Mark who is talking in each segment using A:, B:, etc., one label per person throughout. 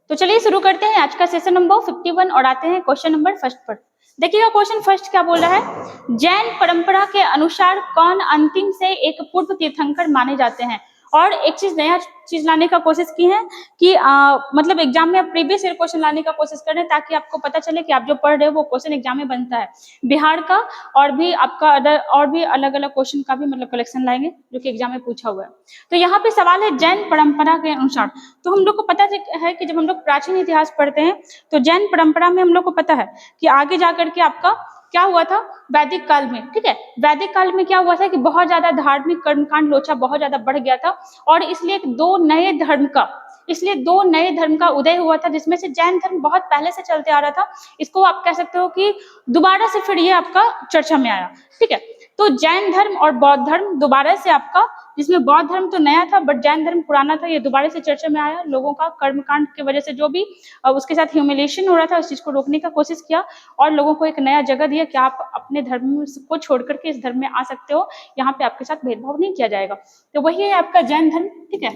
A: तो चलिए शुरू करते हैं आज का सेशन नंबर 51 और आते हैं क्वेश्चन नंबर फर्स्ट पर। देखिएगा क्वेश्चन फर्स्ट क्या बोल रहा है, जैन परंपरा के अनुसार कौन अंतिम से एक पूर्व तीर्थंकर माने जाते हैं। और एक चीज नया चीज लाने का कोशिश की है कि मतलब एग्जाम में आप प्रीवियस ईयर क्वेश्चन लाने का कोशिश कर रहे हैं ताकि आपको पता चले कि आप जो पढ़ रहे हो वो क्वेश्चन एग्जाम में बनता है। बिहार का और भी आपका अदर और भी अलग अलग क्वेश्चन का भी मतलब कलेक्शन लाएंगे जो कि एग्जाम में पूछा हुआ है। तो यहाँ पे सवाल है जैन परंपरा के अनुसार। तो हम लोग को पता है कि जब हम लोग प्राचीन इतिहास पढ़ते हैं तो जैन परंपरा में हम लोग को पता है कि आगे जाकर के आपका क्या हुआ था वैदिक काल में। ठीक है, वैदिक काल में क्या हुआ था कि बहुत ज्यादा धार्मिक कर्मकांड लोचा बहुत ज्यादा बढ़ गया था और इसलिए दो नए धर्म का उदय हुआ था जिसमें से जैन धर्म बहुत पहले से चलते आ रहा था। इसको आप कह सकते हो कि दोबारा से फिर ये आपका चर्चा में आया। ठीक है, तो जैन धर्म और बौद्ध धर्म दोबारा से आपका, जिसमें बौद्ध धर्म तो नया था बट जैन धर्म पुराना था, ये दोबारा से चर्चा में आया। लोगों का कर्मकांड की वजह से जो भी उसके साथ ह्यूमिलेशन हो रहा था उस चीज को रोकने का कोशिश किया और लोगों को एक नया जगह दिया कि आप अपने धर्म को छोड़ करके इस धर्म में आ सकते हो, यहाँ पे आपके साथ भेदभाव नहीं किया जाएगा। तो वही है आपका जैन धर्म। ठीक है,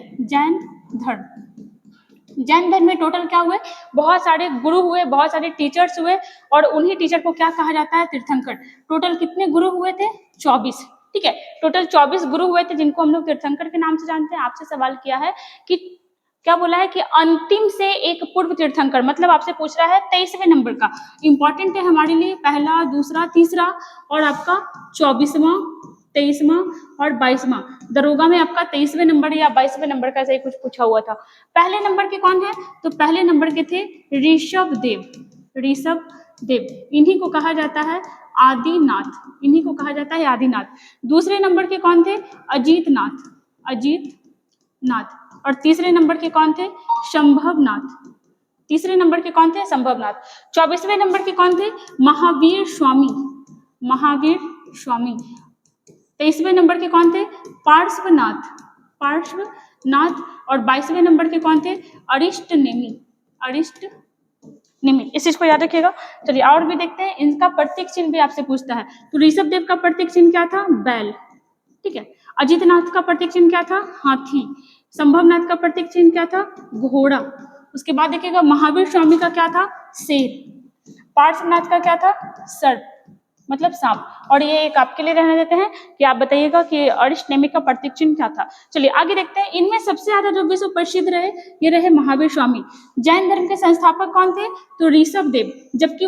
A: जैन धर्म में टोटल क्या हुए, बहुत सारे गुरु हुए, बहुत सारे टीचर्स हुए और उन्हीं टीचर को क्या कहा जाता है, तीर्थंकर। टोटल कितने गुरु हुए थे, 24। ठीक है, टोटल 24 गुरु हुए थे जिनको हम लोग तीर्थंकर के नाम से जानते हैं। आपसे सवाल किया है कि क्या बोला है कि अंतिम से एक पूर्व तीर्थंकर, मतलब आपसे पूछ रहा है 23वें नंबर का। इंपॉर्टेंट है हमारे लिए पहला, दूसरा, तीसरा और आपका 24वां, 23वां और 22वां। दरोगा में आपका 23वें नंबर या 22वें नंबर का ऐसा ही कुछ पूछा हुआ था। पहले नंबर के कौन है, तो पहले नंबर के थे ऋषभ देव। इन्हीं को कहा जाता है आदिनाथ। दूसरे नंबर के कौन थे, अजीत नाथ। और तीसरे नंबर के कौन थे, संभवनाथ। 24वें नंबर के कौन थे, महावीर स्वामी। 23वें नंबर के कौन थे, पार्श्वनाथ। और 22वें नंबर के कौन थे, अरिष्ट नेमि। इस चीज को याद रखिएगा। चलिए और भी देखते हैं, इनका प्रतीक चिन्ह भी आपसे पूछता है। तो ऋषभ देव का प्रतीक चिन्ह क्या था, बैल। ठीक है, अजितनाथ का प्रतीक चिन्ह क्या था, हाथी। संभवनाथ का प्रतीक चिन्ह क्या था, घोड़ा। उसके बाद देखिएगा महावीर स्वामी का क्या था, शेर। पार्श्वनाथ का क्या था, सर्प, मतलब सांप। और ये एक आपके लिए रहने देते हैं कि आप बताइएगा कि अरिष्ट नेमि का प्रतीक चिन्ह क्या था। चलिए आगे देखते हैं, इनमें सबसे ज्यादा जो विश्व प्रसिद्ध रहे ये रहे महावीर स्वामी। जैन धर्म के संस्थापक कौन थे, तो ऋषभ देव। जबकि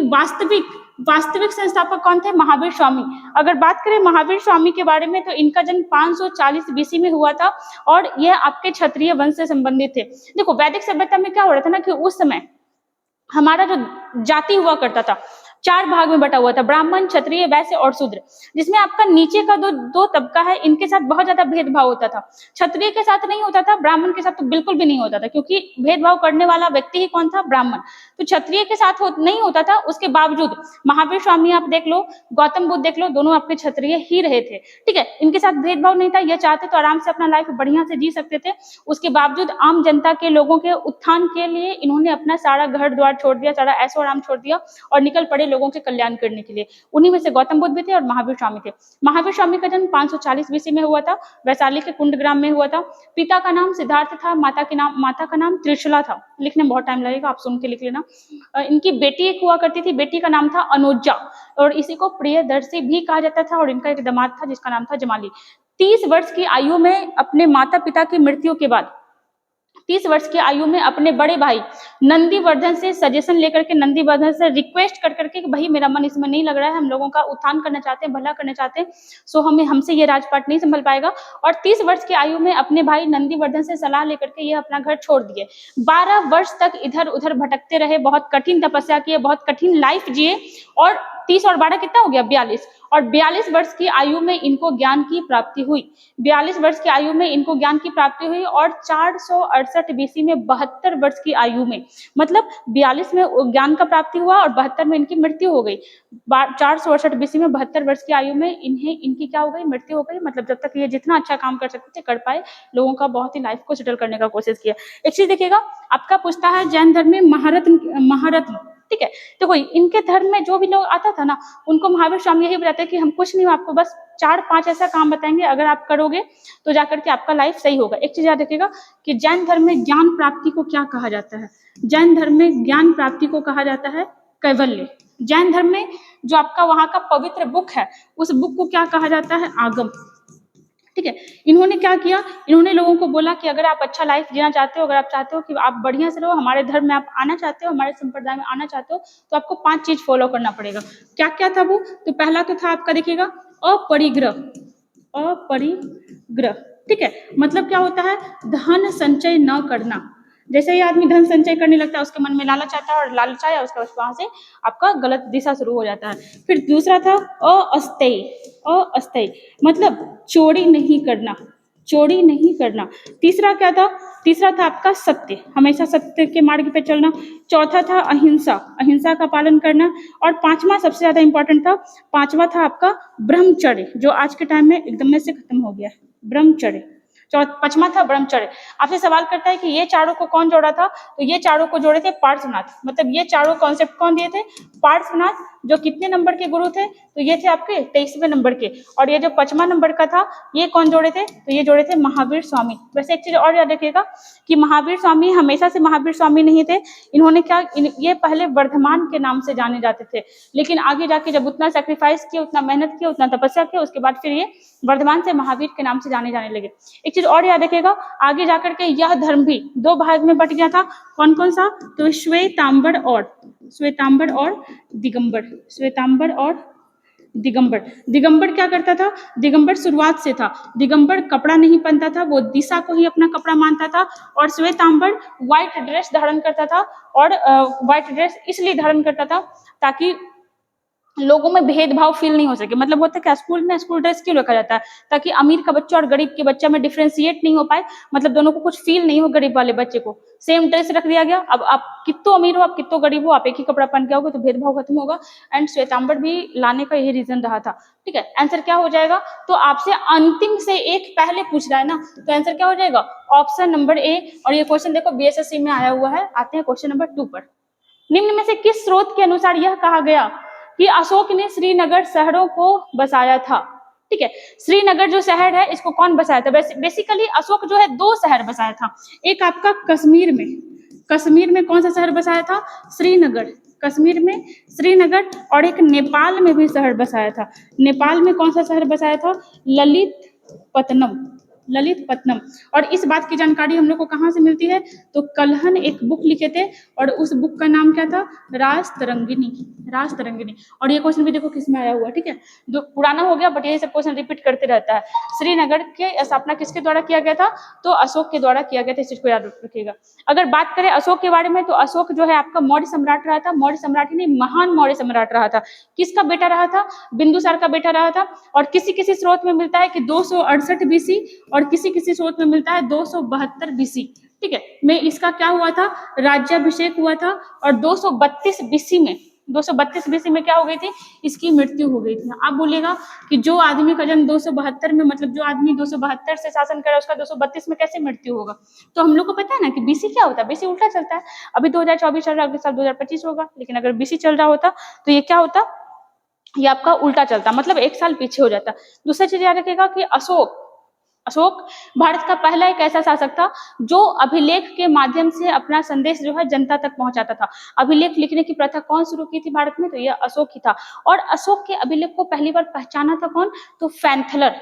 A: वास्तविक संस्थापक कौन थे, महावीर स्वामी। अगर बात करें महावीर स्वामी के बारे में तो इनका जन्म 540 BC में हुआ था और यह आपके क्षत्रिय वंश से संबंधित थे। देखो वैदिक सभ्यता में क्या हो रहा था ना कि उस समय हमारा जो जाति हुआ करता था 4 भाग में बटा हुआ था, ब्राह्मण, क्षत्रिय, वैश्य और शूद्र। जिसमें आपका नीचे का दो तबका है, इनके साथ बहुत ज्यादा भेदभाव होता था। क्षत्रिय के साथ नहीं होता था, ब्राह्मण के साथ तो बिल्कुल भी नहीं होता था, क्योंकि भेदभाव करने वाला व्यक्ति ही कौन था, ब्राह्मण। तो क्षत्रिय के साथ नहीं होता था। उसके बावजूद महावीर स्वामी आप देख लो, गौतम बुद्ध देख लो, दोनों आपके क्षत्रिय ही रहे थे। ठीक है, इनके साथ भेदभाव नहीं था, ये चाहते तो आराम से अपना लाइफ बढ़िया से जी सकते थे। उसके बावजूद आम जनता के लोगों के उत्थान के लिए इन्होंने अपना सारा घर द्वार छोड़ दिया, सारा ऐशो आराम छोड़ दिया और निकल पड़े लोगों के कल्याण करने के लिए। उन्हीं में से गौतम बुद्ध भी थे और महावीर स्वामी थे। महावीर स्वामी का जन्म 540 BC में हुआ था, वैशाली के कुंडग्राम में हुआ था। पिता का नाम सिद्धार्थ था, माता का नाम त्रिशूला था। लिखने में बहुत टाइम लगेगा, आप सुन के लिख लेना। इनकी बेटी एक हुआ करती थी, बेटी का नाम था अनुजा और इसी को प्रियदर्शी भी कहा जाता था। और इनका एक दामाद था जिसका नाम था जमाली। 30 वर्ष की आयु में अपने माता पिता की मृत्यु के बाद 30 वर्ष की आयु में अपने बड़े भाई नंदीवर्धन से सजेशन लेकर के, नंदीवर्धन से रिक्वेस्ट कर करके कि भाई मेरा मन इसमें नहीं लग रहा है, हम लोगों का उत्थान करना चाहते हैं, भला करना चाहते हैं, सो हमसे ये राजपाट नहीं संभल पाएगा। और 30 वर्ष की आयु में अपने भाई नंदीवर्धन से सलाह लेकर के ये अपना घर छोड़ दिए। 12 वर्ष तक इधर उधर भटकते रहे, बहुत कठिन तपस्या किए, बहुत कठिन लाइफ जिए और 30 और 12 कितना हो गया, 42। और 42 वर्ष की आयु में इनको ज्ञान की प्राप्ति हुई। 42 वर्ष की आयु में इनको ज्ञान की प्राप्ति हुई और 468 BC में 72 वर्ष की आयु में, मतलब 42 में ज्ञान का प्राप्ति हुआ और 72 में इनकी मृत्यु हो गई। 468 BC में 72 वर्ष की आयु में इनकी क्या हो गई, मृत्यु हो गई। मतलब जब तक ये जितना अच्छा काम कर सकते थे कर पाए, लोगों का बहुत ही लाइफ को सेटल करने का कोशिश किया। एक चीज देखिएगा, आपका पूछता है जैन धर्म में महारत्न। ठीक है, तो कोई इनके धर्म में जो भी लोग आता था ना, उनको महावीर स्वामी यही बताते कि हम कुछ नहीं, आपको बस 4-5 ऐसा काम बताएंगे, अगर आप करोगे तो जाकर के आपका लाइफ सही होगा। एक चीज याद रखिएगा कि जैन धर्म में ज्ञान प्राप्ति को क्या कहा जाता है? जैन धर्म में ज्ञान प्राप्ति को कहा जाता है कैवल्य। जैन धर्म में जो आपका वहां का पवित्र बुक है, उस बुक को क्या कहा जाता है? आगम। ठीक है, इन्होंने क्या किया, इन्होंने लोगों को बोला कि अगर आप अच्छा लाइफ जीना चाहते हो, अगर आप चाहते हो कि आप बढ़िया से रहो, हमारे धर्म में आप आना चाहते हो, हमारे संप्रदाय में आना चाहते हो, तो आपको 5 चीज फॉलो करना पड़ेगा। क्या क्या था वो? तो पहला तो था आपका, देखिएगा, अपरिग्रह। अपरिग्रह, ठीक है, मतलब क्या होता है? धन संचय न करना। जैसे ही आदमी धन संचय करने लगता है, उसके मन में लालच आता है, और लालच आया उसके वहां से आपका गलत दिशा शुरू हो जाता है। फिर दूसरा था अस्थेय। अस्थेय मतलब चोरी नहीं करना, चोरी नहीं करना। तीसरा क्या था? तीसरा था आपका सत्य, हमेशा सत्य के मार्ग पे चलना। चौथा था अहिंसा, अहिंसा का पालन करना। और पांचवा सबसे ज्यादा इंपॉर्टेंट था, पांचवा था आपका ब्रह्मचर्य, जो आज के टाइम में एकदम से खत्म हो गया है, ब्रह्मचर्य। पांचवा था ब्रह्मचर्य। आपसे सवाल करता है कि ये चारों को कौन जोड़ा था? तो ये चारों को जोड़े थे पार्श्वनाथ। मतलब ये चारों कॉन्सेप्ट कौन दिए थे? पार्श्वनाथ, जो कितने नंबर के गुरु थे? तो ये थे आपके 23वें नंबर के। और ये जो 5वां नंबर का था, ये कौन जोड़े थे? तो ये जोड़े थे महावीर स्वामी। वैसे एक चीज और याद रखिएगा कि महावीर स्वामी हमेशा से महावीर स्वामी नहीं थे। इन्होंने क्या, ये पहले वर्धमान के नाम से जाने जाते थे, लेकिन आगे जाके जब उतना सेक्रीफाइस किया, उतना मेहनत किया, उतना तपस्या किया, उसके बाद फिर ये वर्धमान से महावीर के नाम से जाने जाने लगे। एक चीज और याद रखिएगा, आगे जाकर के यह धर्म भी 2 भाग में बट गया था। कौन कौन सा? तो श्वेतांबर और दिगंबर। श्वेतांबर और दिगंबर। दिगंबर क्या करता था? दिगंबर शुरुआत से था, दिगंबर कपड़ा नहीं पहनता था, वो दिशा को ही अपना कपड़ा मानता था। और श्वेतांबर व्हाइट ड्रेस धारण करता था, और व्हाइट ड्रेस इसलिए धारण करता था ताकि लोगों में भेदभाव फील नहीं हो सके। मतलब होता है क्या, स्कूल में स्कूल ड्रेस क्यों रखा जाता है? ताकि अमीर का बच्चा और गरीब के बच्चा में डिफ्रेंशिएट नहीं हो पाए, मतलब दोनों को कुछ फील नहीं हो, गरीब वाले बच्चे को सेम ड्रेस रख दिया गया। अब आप कितो अमीर हो, आप कितो गरीब हो, आप एक ही कपड़ा पहन के आओगे तो भेदभाव खत्म होगा। एंड श्वेतांबर भी लाने का यही रीजन रहा था। ठीक है, आंसर क्या हो जाएगा? तो आपसे अंतिम से एक पहले पूछ रहा है ना, तो आंसर क्या हो जाएगा? Option number A. और ये क्वेश्चन देखो बीएसएससी में आया हुआ है। आते हैं क्वेश्चन नंबर 2 पर। निम्न में से किस स्रोत के अनुसार यह कहा गया कि अशोक ने श्रीनगर शहरों को बसाया था? ठीक है, श्रीनगर जो शहर है, इसको कौन बसाया था? बेसिकली अशोक जो है 2 शहर बसाया था। एक आपका कश्मीर में, कश्मीर में कौन सा शहर बसाया था? श्रीनगर, कश्मीर में श्रीनगर। और एक नेपाल में भी शहर बसाया था। नेपाल में कौन सा शहर बसाया था? ललितपत्तनम, ललितपत्तनम। और इस बात की जानकारी हम लोग को कहाँ से मिलती है? तो कल्हन एक बुक लिखे थे, और उस बुक का नाम क्या था? राजतरंगिणी, राजतरंगिणी। और ये क्वेश्चन भी देखो किसमें आया हुआ है। ठीक है, जो पुराना हो गया बट ये सब क्वेश्चन रिपीट करते रहता है। श्रीनगर की स्थापना किसके द्वारा किया गया था? तो अशोक के द्वारा किया गया था। इस चीज को याद रखिएगा। अगर बात करें अशोक के बारे में, तो अशोक जो है आपका मौर्य सम्राट रहा था। मौर्य सम्राट ही नहीं, महान मौर्य सम्राट रहा था। किसका बेटा रहा था? बिंदुसार का बेटा रहा था। और किसी किसी स्रोत में मिलता है कि 268 बीसी, और किसी किसी स्रोत में मिलता है 272 बीसी। ठीक है, में इसका क्या हुआ था? राज्याभिषेक हुआ था। और 232 बीसी में, 232 बीसी में क्या हो गई थी? इसकी मृत्यु हो गई थी। आप बोलेगा कि जो आदमी का जन्म 272 में, मतलब जो आदमी 272 से शासन करे, उसका 232 में कैसे मृत्यु होगा? तो हम लोग को पता है ना कि बीसी क्या होता है। बीसी उल्टा चलता है। अभी 2024 चल रहा है, अगले साल 2025 होगा, लेकिन अगर बीसी चल रहा होता तो ये क्या होता? ये आपका उल्टा चलता, मतलब 1 साल पीछे हो जाता। दूसरा चीज याद रखिएगा कि अशोक भारत का पहला एक ऐसा शासक था जो अभिलेख के माध्यम से अपना संदेश जो है जनता तक पहुंचाता था। अभिलेख लिखने की प्रथा कौन शुरू की थी भारत में? तो यह अशोक ही था। और अशोक के अभिलेख को पहली बार पहचाना था कौन? तो फैंथलर,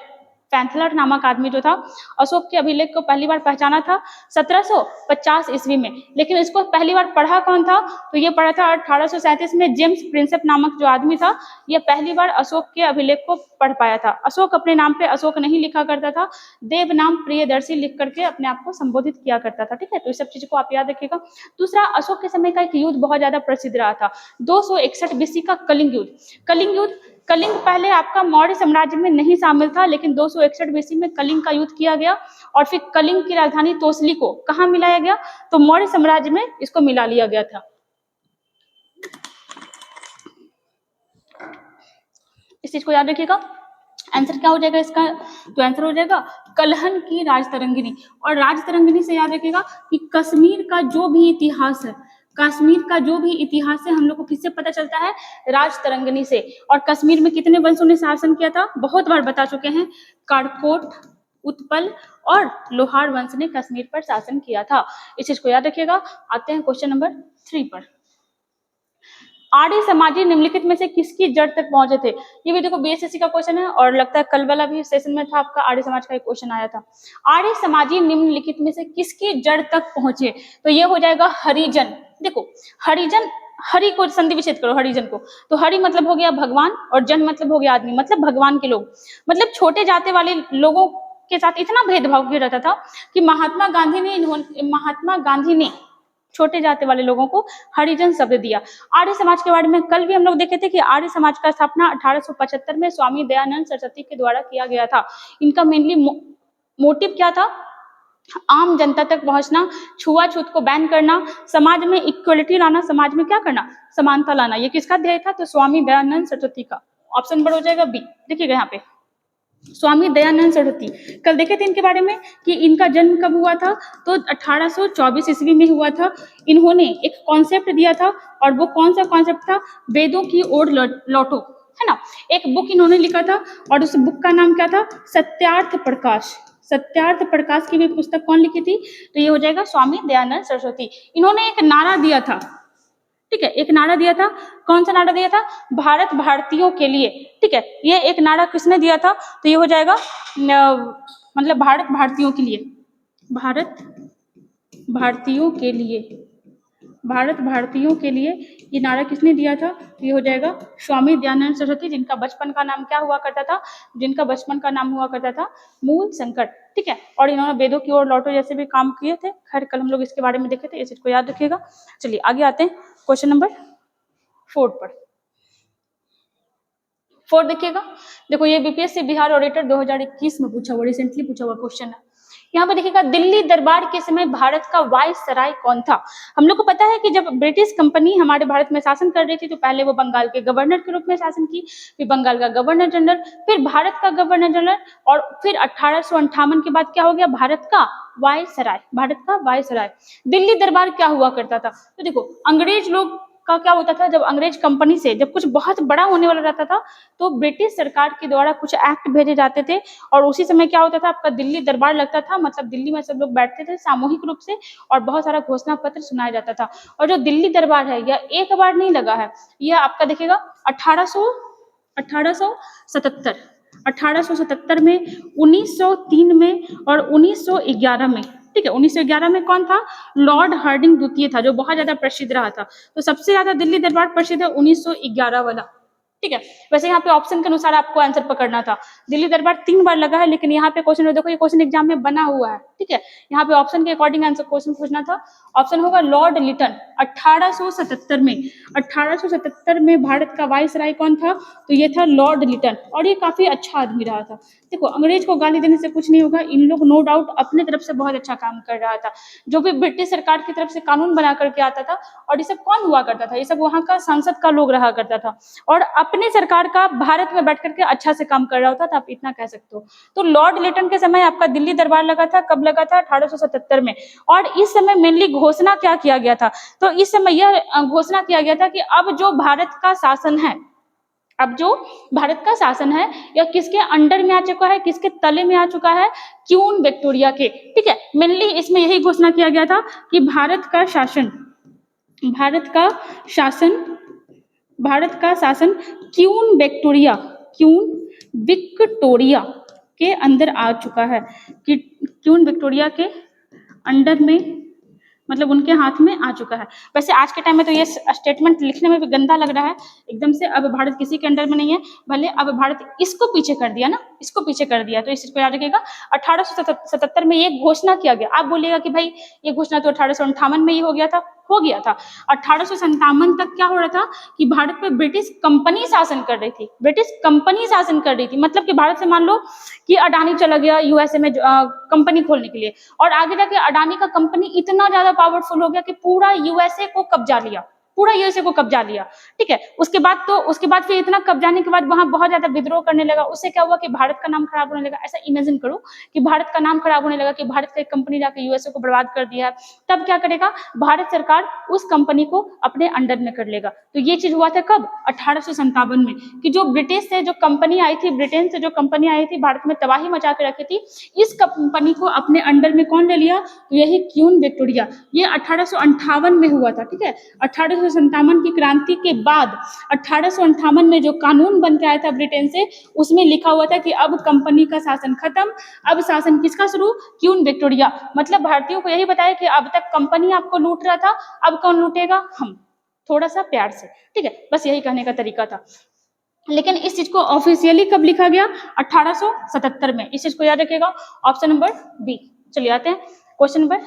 A: फैंथलर नामक आदमी जो था, अशोक के अभिलेख को पहली बार पहचाना था 1750 ईस्वी में। लेकिन इसको पहली बार पढ़ा कौन था? तो ये पढ़ा था 1837 में जेम्स प्रिंसेप नामक जो आदमी था, ये पहली बार अशोक के अभिलेख को पढ़ पाया था। अशोक अपने नाम पे अशोक नहीं लिखा करता था, देव नाम प्रियदर्शी लिख करके अपने आप को संबोधित किया करता था। ठीक है, तो इस सब चीज को आप याद रखिएगा। दूसरा, अशोक के समय का एक युद्ध बहुत ज्यादा प्रसिद्ध रहा था, 261 बीसी का कलिंग युद्ध। कलिंग युद्ध, कलिंग पहले आपका मौर्य साम्राज्य में नहीं शामिल था, लेकिन 261 बीसी में कलिंग का युद्ध किया गया। और फिर कलिंग की राजधानी तोसली को कहाँ मिलाया गया? तो मौर्य साम्राज्य में इसको मिला लिया गया था। इस चीज को याद रखिएगा। आंसर क्या हो जाएगा इसका? तो आंसर हो जाएगा कल्हन की राजतरंगिणी। और राजतरंगिणी से याद रखिएगा कि कश्मीर का जो भी इतिहास है, कश्मीर का जो भी इतिहास है हम लोग को किससे पता चलता है, राजतरंगिणी से। और कश्मीर में कितने वंशों ने शासन किया था, बहुत बार बता चुके हैं, काड़कोट, उत्पल और लोहार वंश ने कश्मीर पर शासन किया था। इस चीज को याद रखिएगा। आते हैं क्वेश्चन नंबर 3 पर। आर्य समाजी निम्नलिखित में से किसकी जड़ तक पहुंचे थे। ये भी देखो बीएसएससी का क्वेश्चन है और लगता है कल वाला भी सेशन में था आपका, आर्य समाज का एक क्वेश्चन आया था। आर्य समाजी निम्नलिखित में से किसकी जड़ तक पहुंचे, तो ये हो जाएगा हरिजन। देखो हरिजन, हरि को संधि विच्छेद करो, हरिजन को, तो हरि मतलब हो गया भगवान और जन मतलब हो गया आदमी, मतलब भगवान के लोग, मतलब छोटे जाति वाले लोगों के साथ इतना भेदभाव किया जाता था कि महात्मा गांधी ने छोटे जाति वाले लोगों को हरिजन शब्द दिया। आर्य समाज के बारे में कल भी हम लोग देखे थे कि आर्य समाज का स्थापना 1875 में स्वामी दयानंद सरस्वती के द्वारा किया गया था। इनका मेनली मोटिव क्या था, आम जनता तक पहुंचना, छुआछूत को बैन करना, समाज में इक्वलिटी लाना, समाज में क्या करना, समानता लाना। ये किसका ध्येय था, तो स्वामी दयानंद सरस्वती का। ऑप्शन नंबर हो जाएगा बी। देखिएगा यहाँ पे स्वामी दयानंद सरस्वती, कल देखे थे इनके बारे में कि इनका जन्म कब हुआ था, तो 1824 ईस्वी में हुआ था। इन्होंने एक कॉन्सेप्ट दिया था और वो कौन सा कॉन्सेप्ट था, वेदों की ओर लौटो, है ना। एक बुक इन्होंने लिखा था और उस बुक का नाम क्या था, सत्यार्थ प्रकाश। सत्यार्थ प्रकाश की भी पुस्तक कौन लिखी थी, तो ये हो जाएगा स्वामी दयानंद सरस्वती। इन्होंने एक नारा दिया था, ठीक है, एक नारा दिया था। कौन सा नारा दिया था, भारत भारतीयों के लिए, ठीक है। ये एक नारा किसने दिया था, तो ये हो जाएगा मतलब भारत भारतीयों के लिए, भारत भारतीयों के लिए, भारत भारतीयों के लिए ये नारा किसने दिया था, तो ये हो जाएगा स्वामी दयानंद सरस्वती, जिनका बचपन का नाम क्या हुआ करता था, जिनका बचपन का नाम हुआ करता था मूल शंकर, ठीक है। और इन्होंने वेदों की ओर लौटो जैसे भी काम किए थे। खैर कल हम लोग इसके बारे में देखे थे, इस चीज को याद रखिएगा। चलिए आगे आते हैं क्वेश्चन नंबर 4 पर। 4 देखिएगा, देखो ये बीपीएससी बिहार ऑडिटर 2021 में पूछा हुआ, रिसेंटली पूछा हुआ क्वेश्चन है। यहाँ पे देखिएगा, दिल्ली दरबार के समय भारत का वायसराय कौन था। हम लोग को पता है कि जब ब्रिटिश कंपनी हमारे भारत में शासन कर रही थी तो पहले वो बंगाल के गवर्नर के रूप में शासन की, फिर बंगाल का गवर्नर जनरल, फिर भारत का गवर्नर जनरल, और फिर 1858 के बाद क्या हो गया, भारत का वायसराय, भारत का वायसराय। दिल्ली दरबार क्या हुआ करता था, तो देखो अंग्रेज लोग का क्या होता था, जब अंग्रेज कंपनी से जब कुछ बहुत बड़ा होने वाला रहता था तो ब्रिटिश सरकार के द्वारा कुछ एक्ट भेजे जाते थे और उसी समय क्या होता था, आपका दिल्ली दरबार लगता था, मतलब दिल्ली में सब लोग बैठते थे सामूहिक रूप से और बहुत सारा घोषणा पत्र सुनाया जाता था। और जो दिल्ली दरबार है यह एक बार नहीं लगा है, यह आपका देखिएगा 1877 में, 1903 में और 1911 में, ठीक है। 1911 में कौन था, लॉर्ड हार्डिंग द्वितीय था, जो बहुत ज्यादा प्रसिद्ध रहा था। तो सबसे ज्यादा दिल्ली दरबार प्रसिद्ध है 1911 वाला, ठीक है। वैसे यहाँ पे ऑप्शन के अनुसार आपको आंसर पकड़ना था। दिल्ली दरबार 3 बार लगा है, लेकिन यहाँ पे क्वेश्चन देखो, ये क्वेश्चन एग्जाम में बना हुआ है, ठीक है। यहाँ पे ऑप्शन के अकॉर्डिंग आंसर क्वेश्चन पूछना था। ऑप्शन होगा लॉर्ड लिटन, 1877 में। 1877 में भारत का वायसराय कौन था, तो ये था लॉर्ड लिटन, और ये काफी अच्छा आदमी रहा था। देखो अंग्रेज को गाली देने से कुछ नहीं होगा, इन लोग नो डाउट अपने तरफ से बहुत अच्छा काम कर रहा था। जो भी ब्रिटिश सरकार की तरफ से कानून बना करके आता था, और ये सब कौन हुआ करता था, ये सब वहाँ का संसद का लोग रहा करता था, और अपने सरकार का भारत में बैठ करके अच्छा से काम कर रहा होता था, आप इतना कह सकते हो। तो लॉर्ड लिटन के समय आपका दिल्ली दरबार लगा था, कब लगा था, 1877 में। और इस समय मेनली घोषणा क्या किया गया था, तो इस समय यह घोषणा किया गया था कि अब जो भारत का शासन है, अब जो भारत का शासन है यह किसके अंडर में आ चुका है, किसके तले में आ चुका है, क्वीन विक्टोरिया के, ठीक है। मेनली इसमें यही घोषणा किया गया था कि भारत का शासन क्वीन विक्टोरिया के अंदर आ चुका है, कि क्वीन विक्टोरिया के अंडर में, मतलब उनके हाथ में आ चुका है। वैसे आज के टाइम में तो ये स्टेटमेंट लिखने में भी गंदा लग रहा है एकदम से, अब भारत किसी के अंडर में नहीं है, भले अब भारत इसको पीछे कर दिया ना, इसको पीछे कर दिया, तो इस चीज को याद रखिएगा। 1877 में ये घोषणा किया गया। आप बोलिएगा कि भाई ये घोषणा तो 1858 में ही हो गया था 1857 तक क्या हो रहा था कि भारत पे ब्रिटिश कंपनी शासन कर रही थी, मतलब कि भारत से मान लो कि अडानी चला गया यूएसए में कंपनी खोलने के लिए, और आगे जाके अडानी का कंपनी इतना ज्यादा पावरफुल हो गया कि पूरा यूएसए को कब्जा लिया, पूरा यूएसए को कब्जा लिया, ठीक है। उसके बाद फिर इतना कब्जाने के बाद वहां बहुत ज्यादा विद्रोह करने लगा। उससे क्या हुआ कि भारत का नाम खराब होने लगा। ऐसा इमेजिन करो कि भारत का नाम खराब होने लगा कि भारत की एक कंपनी जाके यूएसए को बर्बाद कर दिया है, तब क्या करेगा भारत सरकार, उस कंपनी को अपने अंडर में कर लेगा। तो ये चीज हुआ था कब, 1857 में, कि जो ब्रिटिश से जो कंपनी आई थी, ब्रिटेन से जो कंपनी आई थी, भारत में तबाही मचा के रखी थी, इस कंपनी को अपने अंडर में कौन ले लिया, तो यही क्वीन विक्टोरिया। ये 1858 में हुआ था, ठीक है। 1857 की क्रांति के बाद 1858 में जो कानून बन के आया था ब्रिटेन से, उसमें लिखा हुआ था कि अब कंपनी का शासन खत्म, अब शासन किसका शुरू, क्वीन विक्टोरिया। मतलब भारतीयों को यही बताया कि अब तक कंपनी आपको लूट रहा था, अब कौन लूटेगा, हम, थोड़ा सा प्यार से, ठीक है। बस यही कहने का तरीका था। लेकिन इस चीज को ऑफिशियली कब लिखा गया, 1877 में। इस चीज को याद रखिएगा, ऑप्शन नंबर बी। चलिए आते हैं क्वेश्चन नंबर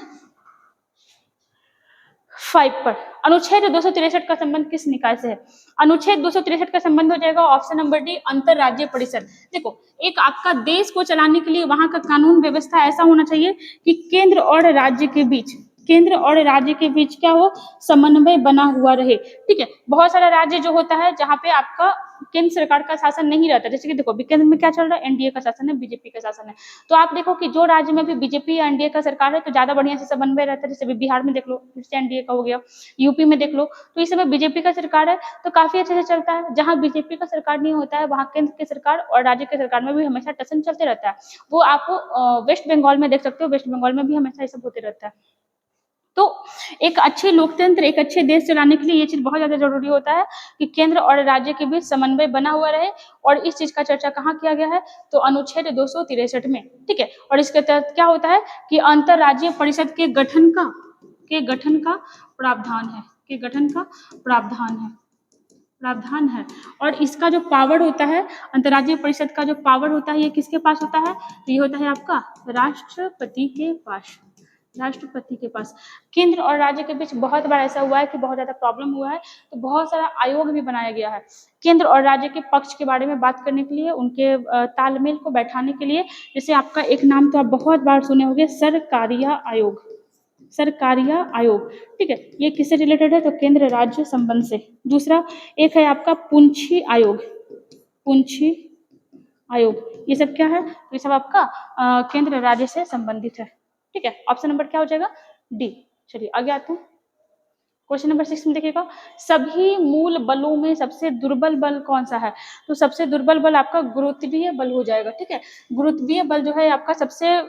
A: 5 पर। अनुच्छेद 263 का संबंध किस निकाय से है। अनुच्छेद 263 का संबंध हो जाएगा ऑप्शन नंबर डी, अंतरराज्यीय परिषद। देखो, एक आपका देश को चलाने के लिए वहां का कानून व्यवस्था ऐसा होना चाहिए कि केंद्र और राज्य के बीच, केंद्र और राज्य के बीच क्या हो, समन्वय बना हुआ रहे, ठीक है। बहुत सारा राज्य जो होता है जहाँ पे आपका केंद्र सरकार का शासन नहीं रहता, जैसे कि देखो केंद्र में क्या चल रहा है, एनडीए का शासन है, बीजेपी का शासन है। तो आप देखो कि जो राज्य में भी बीजेपी या एनडीए का सरकार है तो ज्यादा बढ़िया से समन्वय रहता है। जैसे भी बिहार में देख लो, फिर से एनडीए का हो गया, यूपी में देख लो, तो इस समय बीजेपी का सरकार है तो काफी अच्छे से चलता है। जहाँ बीजेपी का सरकार नहीं होता है, वहाँ केंद्र की सरकार और राज्य की सरकार में भी हमेशा टसन चलते रहता है। वो आपको वेस्ट बंगाल में देख सकते हो, वेस्ट बंगाल में भी हमेशा ये सब होते रहता है। तो एक अच्छे लोकतंत्र, एक अच्छे देश चलाने के लिए ये चीज बहुत ज्यादा जरूरी होता है कि केंद्र और राज्य के बीच समन्वय बना हुआ रहे। और इस चीज का चर्चा कहाँ किया गया है, तो अनुच्छेद 263 में, ठीक है। और इसके तहत क्या होता है कि अंतरराज्यीय परिषद के गठन का प्रावधान है, के गठन का प्रावधान है। और इसका जो पावर होता है, अंतर्राज्यीय परिषद का जो पावर होता है, ये किसके पास होता है, तो ये होता है आपका राष्ट्रपति के पास, राष्ट्रपति के पास। केंद्र और राज्य के बीच बहुत बार ऐसा हुआ है कि बहुत ज्यादा प्रॉब्लम हुआ है, तो बहुत सारा आयोग भी बनाया गया है केंद्र और राज्य के पक्ष के बारे में बात करने के लिए, उनके तालमेल को बैठाने के लिए। जैसे आपका एक नाम तो आप बहुत बार सुने होंगे, सरकारिया आयोग, सरकारिया आयोग, ठीक है। ये किससे रिलेटेड है, तो केंद्र राज्य संबंध से। दूसरा एक है आपका पुंछी आयोग, पुंछी आयोग, ये सब क्या है, तो ये सब आपका केंद्र राज्य से संबंधित है, ठीक है। ऑप्शन नंबर क्या हो जाएगा, डी। चलिए आगे आते हैं क्वेश्चन नंबर 6 में। देखिएगा, सभी मूल बलों में सबसे दुर्बल बल कौन सा है, तो सबसे दुर्बल बल आपका गुरुत्वीय बल हो जाएगा, ठीक है। गुरुत्वीय बल जो है आपका सबसे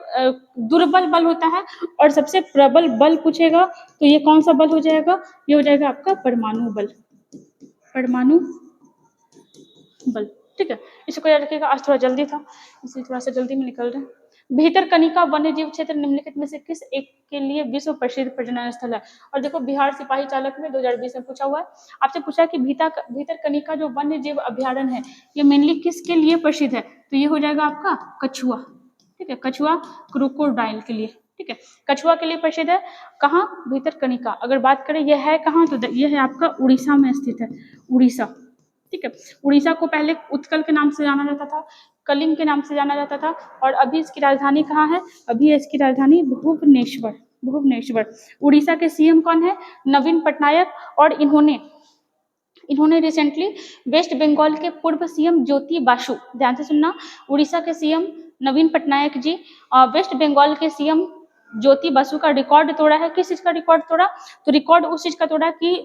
A: दुर्बल बल होता है। और सबसे प्रबल बल पूछेगा तो ये कौन सा बल हो जाएगा, ये हो जाएगा आपका परमाणु बल, परमाणु बल, ठीक है। इसको याद रखिएगा, आज थोड़ा जल्दी था इसलिए थोड़ा सा जल्दी में निकल रहे हैं। भीतरकनिका वन्य जीव क्षेत्र निम्नलिखित में से किस एक के लिए विश्व प्रसिद्ध प्रजनन स्थल है। और देखो, बिहार सिपाही चालक में 2020 में पूछा हुआ है, आपसे पूछा है कि भीतरकनिका जो वन्य जीव अभ्यारण्य है, ये मेनली किसके लिए प्रसिद्ध है, तो ये हो जाएगा आपका कछुआ, ठीक है। कछुआ क्रोकोडाइल के लिए, ठीक है। कछुआ के लिए प्रसिद्ध है, कहाँ, भीतरकनिका। अगर बात करें यह है कहाँ, तो यह है आपका उड़ीसा में स्थित है, उड़ीसा, ठीक है। उड़ीसा को पहले उत्कल के नाम से जाना जाता था, कलिंग के नाम से जाना जाता था। और अभी इसकी राजधानी कहाँ है, अभी इसकी राजधानी भुवनेश्वर, भुवनेश्वर। उड़ीसा के सीएम कौन है, नवीन पटनायक। और इन्होंने रिसेंटली वेस्ट बंगाल के पूर्व सीएम ज्योति बासु, ध्यान से सुनना, उड़ीसा के सीएम नवीन पटनायक जी वेस्ट बंगाल के सीएम ज्योति बासु का रिकॉर्ड तोड़ा है। किस चीज का रिकॉर्ड तोड़ा, तो रिकॉर्ड उस चीज का तोड़ा कि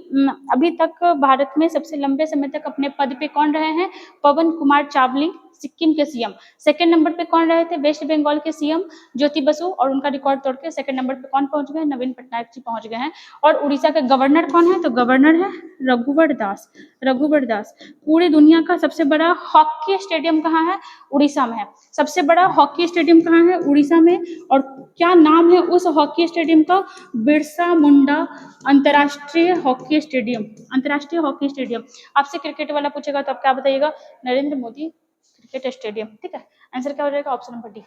A: अभी तक भारत में सबसे लंबे समय तक अपने पद पे कौन रहे हैं, पवन कुमार चावलिंग, सिक्किम के सीएम। सेकंड नंबर पे कौन रहे थे, वेस्ट बंगाल के सीएम ज्योति बसु। और उनका रिकॉर्ड तोड़ के सेकंड नंबर पे कौन पहुंच गए, नवीन पटनायक जी पहुंच गए हैं। और उड़ीसा के गवर्नर कौन है, तो गवर्नर है रघुवर दास, रघुवर दास। पूरी दुनिया का सबसे बड़ा हॉकी स्टेडियम कहाँ है, उड़ीसा में है। सबसे बड़ा हॉकी स्टेडियम कहाँ है, उड़ीसा में। और क्या नाम है उस हॉकी स्टेडियम का, बिरसा मुंडा अंतर्राष्ट्रीय हॉकी स्टेडियम, अंतर्राष्ट्रीय हॉकी स्टेडियम। आपसे क्रिकेट वाला पूछेगा तो आप क्या बताइएगा, नरेंद्र मोदी क्रिकेट स्टेडियम, ठीक है। आंसर क्या हो जाएगा, ऑप्शन नंबर डी।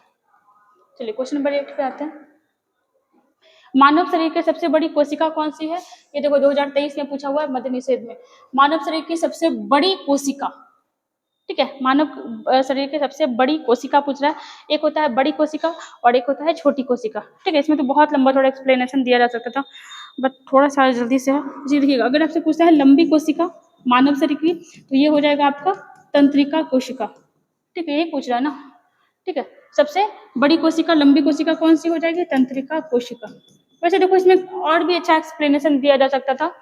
A: चलिए क्वेश्चन नंबर 8 पे आते हैं। मानव शरीर की सबसे बड़ी कोशिका कौन सी है, ये देखो 2023 में पूछा हुआ है मद्य निषेध में। मानव शरीर की सबसे बड़ी कोशिका, ठीक है, मानव शरीर की सबसे बड़ी कोशिका पूछ रहा है। एक होता है बड़ी कोशिका और एक होता है छोटी कोशिका, ठीक है। इसमें तो बहुत लंबा थोड़ा एक्सप्लेनेशन दिया जा सकता था, बट थोड़ा सा जल्दी से है जी। देखिएगा, अगर आपसे पूछता है लंबी कोशिका मानव शरीर की, तो ये हो जाएगा आपका तंत्रिका कोशिका। ठीक है, ये पूछ रहा है ना। ठीक है, सबसे बड़ी कोशिका, लंबी कोशिका कौन सी हो जाएगी? तंत्रिका कोशिका। वैसे देखो, इसमें और भी अच्छा एक्सप्लेनेशन दिया जा सकता था।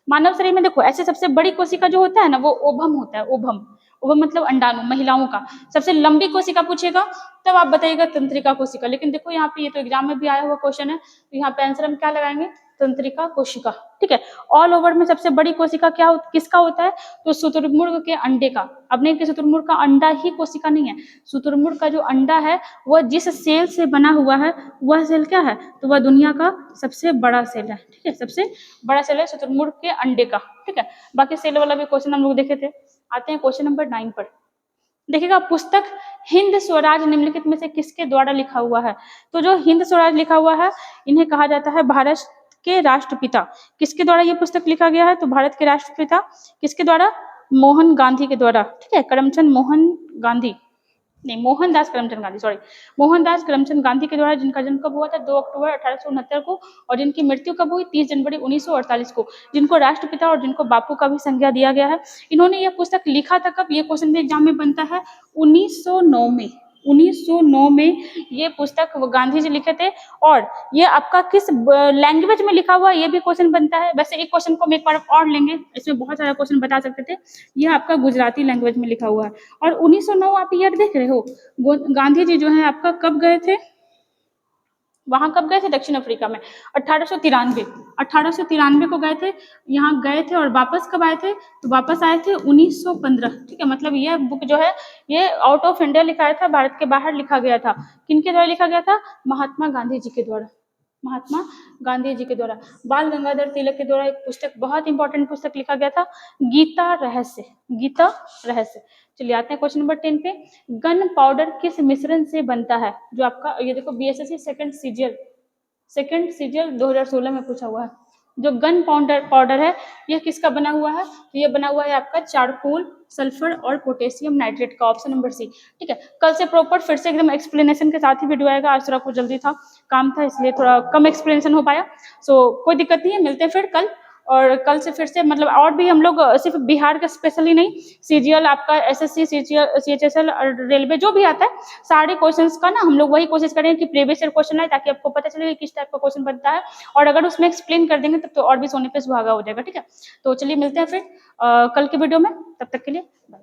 A: मानव शरीर में देखो, ऐसे सबसे बड़ी कोशिका जो होता है ना, वो ओभम होता है। ओभम, ओभम मतलब अंडाणु, महिलाओं का। सबसे लंबी कोशिका पूछेगा तब आप बताइएगा तंत्रिका कोशिका। लेकिन देखो यहाँ पे, ये तो एग्जाम में भी आया हुआ क्वेश्चन है, तो यहाँ पे आंसर हम क्या लगाएंगे? तंत्रिका कोशिका। ठीक है, ऑल ओवर में सबसे बड़ी कोशिका क्या किसका होता है? तो शुतुरमुर्ग के अंडे का। अब नहीं कि शुतुरमुर्ग का अंडा ही कोशिका नहीं है, शुतुरमुर्ग का जो अंडा है वह जिस सेल से बना हुआ है, वह सेल क्या है? तो वह दुनिया का सबसे बड़ा सेल है। ठीक है, सबसे बड़ा सेल है शुतुरमुर्ग के अंडे का। ठीक है, बाकी सेल वाला भी क्वेश्चन हम लोग देखे थे। आते हैं क्वेश्चन नंबर 9 पर। देखिएगा, पुस्तक हिंद स्वराज निम्नलिखित में से किसके द्वारा लिखा हुआ है? तो जो हिंद स्वराज लिखा हुआ है, इन्हें कहा जाता है भारत के राष्ट्रपिता। किसके द्वारा ये पुस्तक लिखा गया है? तो भारत के राष्ट्रपिता किसके द्वारा? मोहन गांधी के द्वारा। ठीक है, करमचंद मोहन गांधी, नहीं, मोहनदास करमचंद गांधी, सॉरी, मोहनदास करमचंद गांधी के द्वारा, जिनका जन्म कब हुआ था? 2 अक्टूबर 1869 को, और जिनकी मृत्यु कब हुई? 30 जनवरी 1948 को। जिनको राष्ट्रपिता और जिनको बापू का भी संज्ञा दिया गया है। इन्होंने यह पुस्तक लिखा था कब? ये क्वेश्चन भी एग्जाम में बनता है 1909 में। 1909 में ये पुस्तक वो गांधी जी लिखे थे। और ये आपका किस लैंग्वेज में लिखा हुआ, ये भी क्वेश्चन बनता है। वैसे एक क्वेश्चन को हम एक बार और लेंगे, इसमें बहुत सारा क्वेश्चन बता सकते थे। यह आपका गुजराती लैंग्वेज में लिखा हुआ है। और 1909 आप ईयर देख रहे हो, गांधी जी जो है आपका कब गए थे वहां? कब गए थे? दक्षिण अफ्रीका में 1893 को गए थे। यहाँ गए थे और वापस कब आए थे? तो वापस आए थे 1915। ठीक है, मतलब यह बुक जो है ये आउट ऑफ इंडिया लिखा था, भारत के बाहर लिखा गया था। किनके द्वारा लिखा गया था? महात्मा गांधी जी के द्वारा। महात्मा गांधी जी के द्वारा। बाल गंगाधर तिलक के द्वारा एक पुस्तक, बहुत इंपॉर्टेंट पुस्तक लिखा गया था, गीता रहस्य। गीता रहस्य। चलिए आते हैं क्वेश्चन नंबर 10 पे। गन पाउडर किस मिश्रण से बनता है? जो आपका ये देखो, बीएसएससी सेकंड सीजियल 2016 में पूछा हुआ है। जो गन पाउडर है, यह किसका बना हुआ है? तो यह बना हुआ है आपका चारकोल, सल्फर और पोटेशियम नाइट्रेट का। Option number C. ठीक है, कल से प्रॉपर फिर से एकदम एक्सप्लेनेशन के साथ ही वीडियो आएगा। आज थोड़ा कुछ जल्दी था, काम था, इसलिए थोड़ा कम एक्सप्लेनेशन हो पाया। सो कोई दिक्कत नहीं है, मिलते हैं फिर कल। और कल से फिर से मतलब और भी हम लोग सिर्फ बिहार का स्पेशली नहीं, सीजीएल आपका, एसएससी, सीएचएसएल और रेलवे जो भी आता है, सारे क्वेश्चंस का ना हम लोग वही कोशिश करें कि प्रीवियस ईयर क्वेश्चन आए, ताकि आपको पता चले कि किस टाइप का क्वेश्चन बनता है। और अगर उसमें एक्सप्लेन कर देंगे तब तो और भी सोने पे सुहागा हो जाएगा। ठीक है, तो चलिए मिलते हैं फिर कल के वीडियो में। तब तक के लिए बाय।